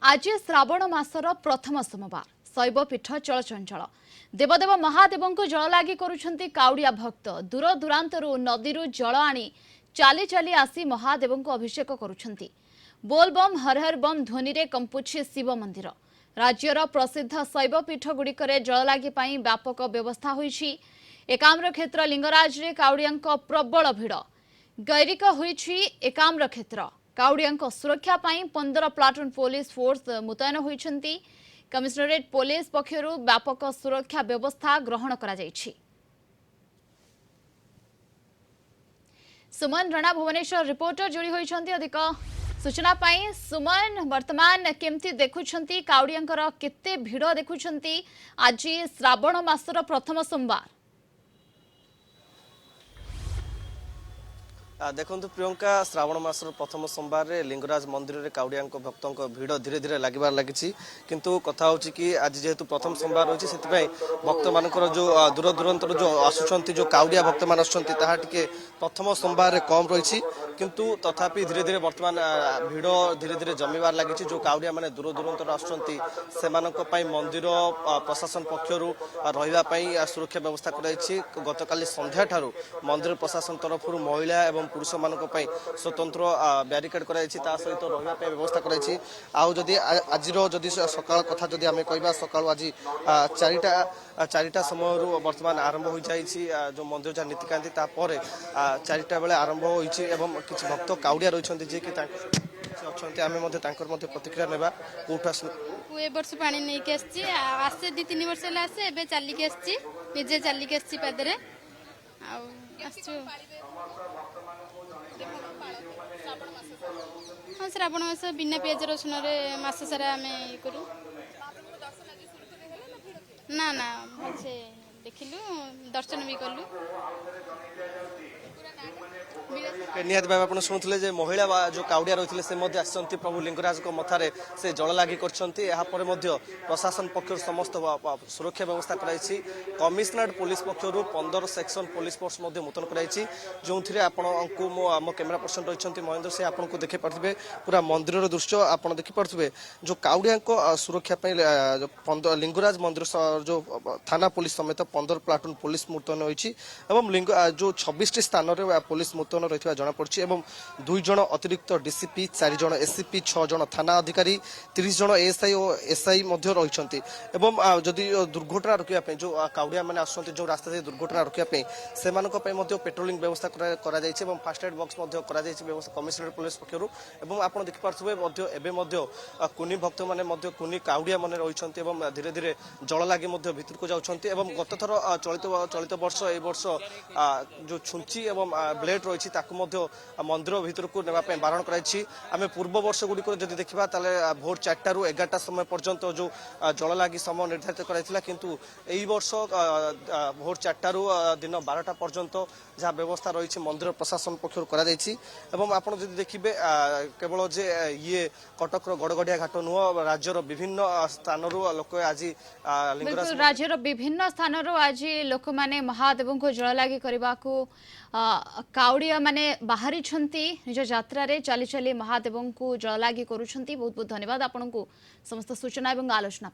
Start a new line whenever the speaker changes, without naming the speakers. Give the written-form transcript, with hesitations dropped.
आज श्रावण मासर प्रथम सोमवार शैवपीठ चलचंचल देवदेव महादेव को जल लगी करुछंती काउड़िया भक्त दूर दूरांतरू नदीरू जल आनी चाली चाली आसी महादेव को अभिषेक करुछंती। बोलबम हर हर बम ध्वनि रे कंपुछि शिव मंदिर। राज्यर प्रसिद्ध शैवपीठ गुड़िकरे जल लगी पाई व्यापक व्यवस्था होईछि। एकाम्र क्षेत्र लिंगराज रे काउड़ियांक प्रबल भिड़। गैरिक होईछि एकाम्र क्षेत्र। काउड़ियांक सुरक्षा पाई 15 प्लाटून पुलिस फोर्स मुतयन होईछंती। कमिश्नरेट पुलिस पक्षरु व्यापक सुरक्षा व्यवस्था ग्रहण करा जायछि। सुमन राणा भुवनेश्वर रिपोर्टर जोड़ी होईछंती। अधिक सूचना पाई सुमन वर्तमान केमती देखुछंती काउड़ियांकर केते भिड़ देखुछंती आज श्रावण मासर प्रथम सोमवार।
देखु प्रियंका श्रावण मासर प्रथम सोमवार लिंगराज मंदिर में काउड़िया भक्तों भिड़ धीरे धीरे लगे लगी किंतु कथा हो कि आज जेहेतु प्रथम सोमवार रही से भक्त मान जो दूर दूरांतर जो आसुंच जो काउड़िया भक्त मान आसके प्रथम सोमवार कम रही किंतु तथापि धीरे धीरे बर्तमान भिड़ धीरे धीरे जमीबार लगी जो काउड़िया मैंने दूर दूरांतर आसुंच मंदिर प्रशासन पक्षर रही सुरक्षा व्यवस्था कराई। गतकाली संध्या ठारू मंदिर प्रशासन तरफ महिला एवं पुरुष मानक स्वतंत्र ब्यारिकेड कराई सहित रही व्यवस्था कराई। आदि आज सकाल कथा जदि आम कह सका आज चारिटा समय बर्तमान आरंभ हो जाए जो मंदिर जहाँ नीतिकांति तापर 4टा बेले आरंभ हो किसी भक्त काउड़िया रही जी कि प्रतिक्रिया नेबा कोठा
ए वर्ष पानी नहीं के आसे 2-3 वर्ष आसे एबे चलिक निजे चलिक पादरे हाँ श्रावण मास बिना पियाज रसुन मास सारा आम करूँ ना ना भलसे देखिलु दर्शन भी कलु।
निहाती भाव आप शुणुले महिला जो काउड़िया रही से प्रभु लिंगराज मथारे से जल लगी कर प्रशासन पक्ष समस्त सुरक्षा व्यवस्था कराई। कमिश्नरेट पुलिस पक्षर 15 सेक्शन पुलिस फोर्स मुतयन कराई जो आपको आम कैमेरा पर्सन रही महेंद्र से आपको देखी पारे पूरा मंदिर दृश्य आप देखिपे जो काउड़िया सुरक्षा लिंगराज मंदिर जो थाना पुलिस समेत 15 प्लाटून पुलिस मुतयन होती जो 26 स्थान पुलिस मुतयन रही जनापड़ी और 2 जन अतिरिक्त डीसीपी 4 जन एसीपी 6 जन थाना अधिकारी 30 जन एएसआई और एसआई रही जदि दुर्घटना रोकने जो काउड़िया मैंने आसुँच जो रास्ता से दुर्घटना रोकने से पेट्रोलिंग व्यवस्था कर फास्ट एड बॉक्स व्यवस्था कमिश्नरेट पुलिस पक्षर आप देखिपे कुनी भक्त मैंने कुनी काउड़िया मैंने रही धीरे धीरे जल लगे भीतर को जाती गत थर चलित वर्ष ए वर्ष जो छुंची एवं ब्लेड रही मंदिर भीतर को नापी बारण कराई। आम पूर्व वर्ष गुड़िक जब देखा भोर 4टा ରୁ 11टा समय पर्यंत जो जल लगी समय निर्धारित कराई किंतु यही वर्ष भोर 4टा ରୁ दिन 12टा पर्यंत जहाँ व्यवस्था रही मंदिर प्रशासन पक्षर आप देखिए केवल जे ये कटक गड़गड़िया घाट नुह राज्यर विभिन्न स्थान लोक आज
राज्यर विभिन्न स्थान आज लोक मैंने महादेव को जल लगी करने को काउड़िया माने बाहरी निज यात्रा रे चली चली महादेव को जल लगी करुछंती। बहुत बहुत धन्यवाद आपन को समस्त सूचना एवं आलोचना।